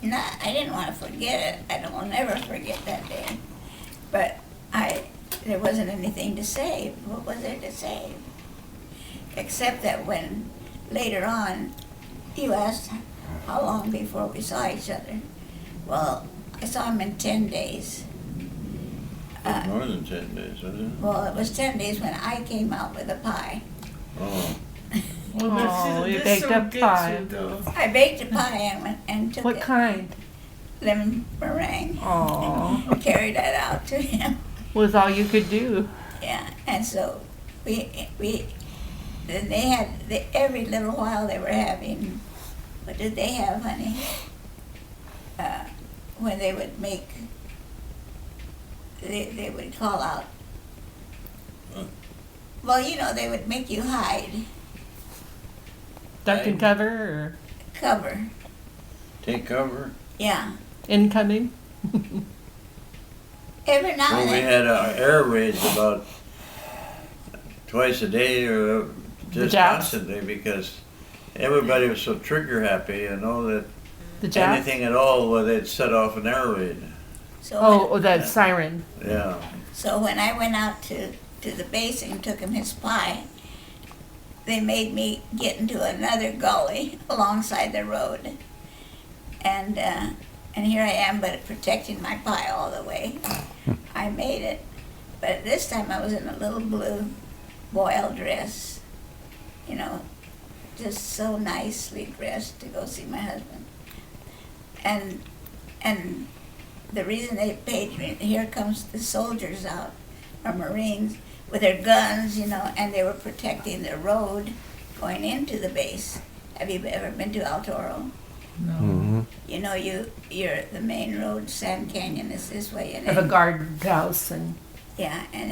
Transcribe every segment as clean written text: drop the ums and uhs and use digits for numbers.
No, I didn't want to forget it. I will never forget that day. But there wasn't anything to save. What was there to save? Except that when later on you asked how long before we saw each other. Well, I saw him in 10 days. More than 10 days, wasn't it? Well, it was 10 days when I came out with a pie. Oh. Oh, you baked a pie. I baked a pie and took What it. kind? Lemon meringue. Oh, Carried that out to him. was all you could do. Yeah, and so we then they had every little while they were having. What did they have, honey? When they would make, they would call out. Well, you know, they would make you hide, Duck and cover or cover. Take cover? Yeah. incoming? Every now Well, and we then. had air raids about twice a day or just Japs? constantly because everybody was so trigger happy, you know, that The Japs? anything at all, well, they'd set off an air raid. So Oh, that siren. Yeah. So when I went out to the base and took him his pie, they made me get into another gully alongside the road. And here I am, but protecting my pie all the way. I made it. But this time I was in a little blue voile dress, you know, just so nicely dressed to go see my husband. And the reason they paid me, here comes the soldiers out, or Marines, with their guns, you know, and they were protecting the road going into the base. Have you ever been to El Toro? No. Mm-hmm. You know, you're the main road, Sand Canyon is this way, and Have a then, guardhouse and yeah, and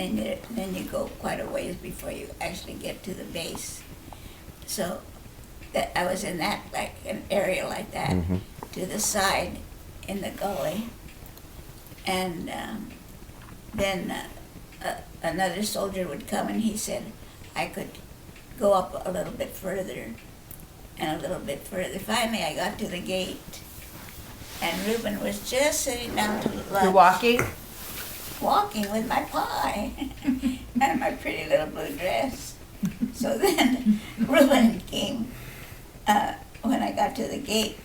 then you go quite a ways before you actually get to the base. So that I was in that, like an area like that, Mm-hmm. to the side in the gully, and then another soldier would come and he said I could go up a little bit further and a little bit further. Finally I got to the gate and Reuben was just sitting down to lunch. you're walking? Walking with my pie and my pretty little blue dress. So then Reuben came, when I got to the gate,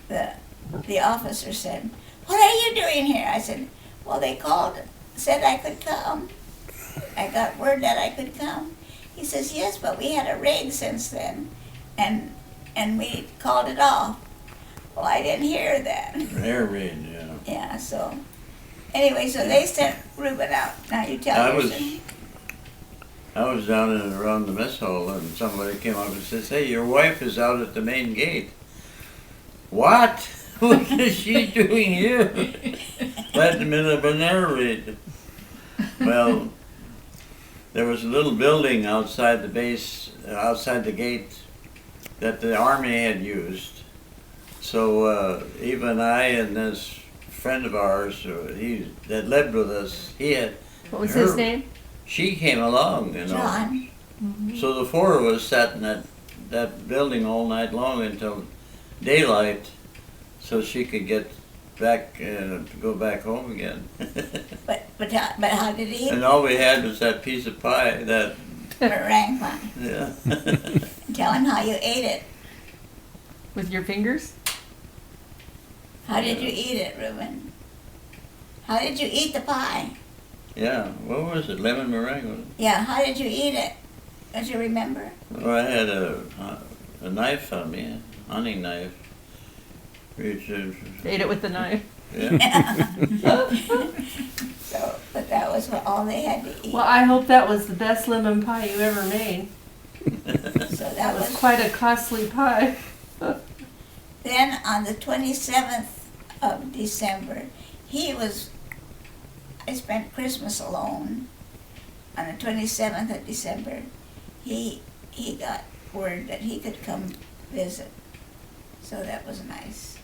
the officer said, "What are you doing here?" I said, "Well, they called, said I could come. I got word that I could come." He says, "Yes, but we had a raid since then, and we called it off." Well, I didn't hear that. Air raid, yeah. Yeah, so, anyway, so they sent Reuben out. Now you tell I your was- son. I was down and around the mess hall and somebody came up and says, "Hey, your wife is out at the main gate." What? What is she doing here? Right in the middle of an air raid. Well, there was a little building outside the base, outside the gate, that the army had used. So Eva and I and this friend of ours, that lived with us, What was his Her- name? she came along, you know. John, So the four of us sat in that building all night long until daylight, so she could get back go back home again. but how did he eat And all we had was that piece of pie. That meringue pie? yeah. Tell him how you ate it. With your fingers? How did you eat it, Reuben? How did you eat the pie? Yeah. What was it? Lemon meringue. Was it? Yeah, how did you eat it? Don't you remember? Well, I had a knife on me, a hunting knife. Which Ate it with the knife. yeah. So, but that was all they had to eat. Well, I hope that was the best lemon pie you ever made. So that That was was. quite a costly pie. Then on the 27th of December, I spent Christmas alone. On the 27th of December, he got word that he could come visit. So that was nice.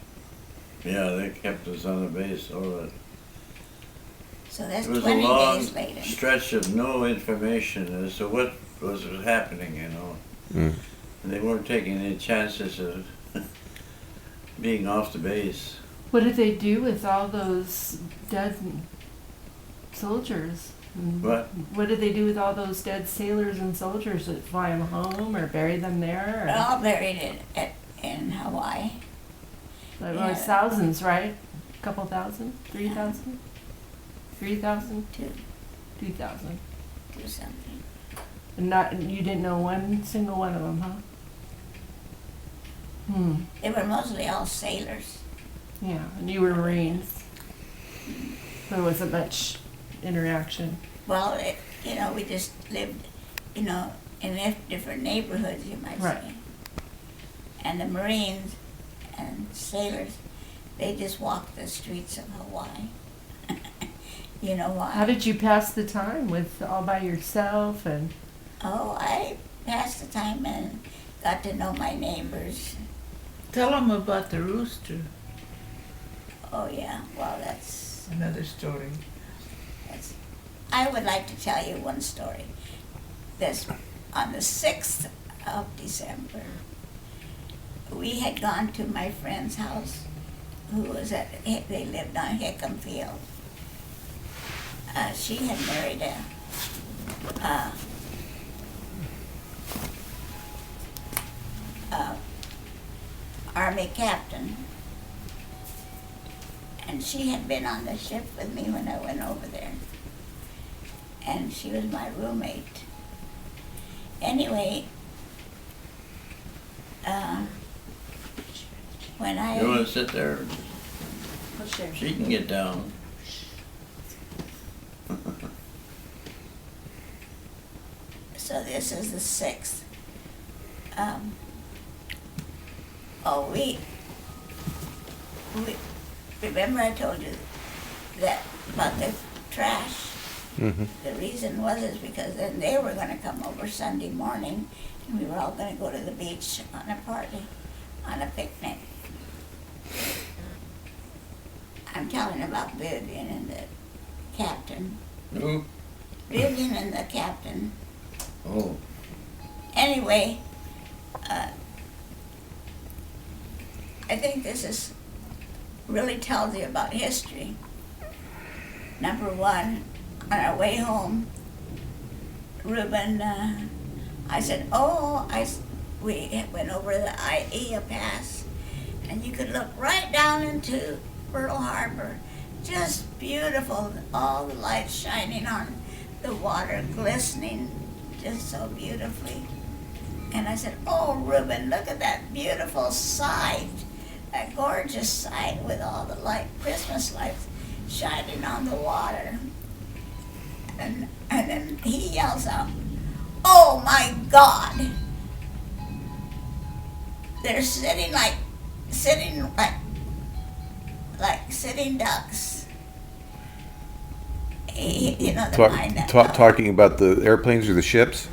Yeah, they kept us on the base all that. So that's It was a 20 long days later. stretch of no information as to what was happening, you know. Mm. And they weren't taking any chances of being off the base. What did they do with all those dead soldiers? What? What did they do with all those dead sailors and soldiers? Did they fly them home or bury them there? They're all buried in Hawaii. Like, Yeah. thousands, right? A couple thousand? 3,000? 3,000? To 2,000. do something. And you didn't know one single one of them, huh? Hmm. They were mostly all sailors. Yeah, and you were Marines. There wasn't much interaction. Well, we just lived, in different neighborhoods, you might Right. say. And the Marines and sailors, they just walked the streets of Hawaii. You know why? How did you pass the time with all by yourself and? Oh, I passed the time and got to know my neighbors. Tell them about the rooster. Oh yeah, well that's Another story. I would like to tell you one story. This on the 6th of December, we had gone to my friend's house, they lived on Hickam Field. She had married a Army captain, and she had been on the ship with me when I went over there, and she was my roommate. Anyway, when You want to sit there? I'll share. She can get down. So this is the 6th. We remember I told you that about the trash. Mm-hmm. The reason was because then they were going to come over Sunday morning, and we were all going to go to the beach on a party, on a picnic. I'm telling about Vivian and the captain. Who? Vivian and the captain. Oh. Anyway, I think this really tells you about history. Number one, on our way home, Reuben, I said, we went over the Ia Pass, and you could look right down into Pearl Harbor. Just beautiful, all the lights shining on the water, glistening just so beautifully. And I said, oh, Reuben, look at that beautiful sight, that gorgeous sight with all the Christmas lights shining on the water. And then he yells out, oh my God, they're sitting like sitting ducks. Talking about the airplanes or the ships?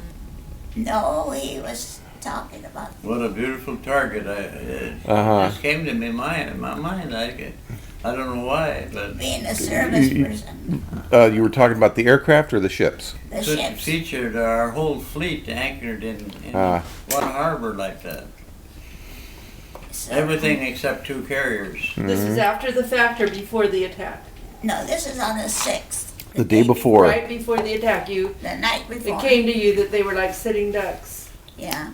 No, he was talking about. What a beautiful target! It just came to my mind. I don't know why, but Being a service person. You were talking about the aircraft or the ships? The it ships. featured our whole fleet anchored in one harbor like that. So, Everything except 2 carriers. This is after the fact or before the attack? No, this is on the 6th. The day before. Right before the attack, The night before. it came to you that they were like sitting ducks. Yeah.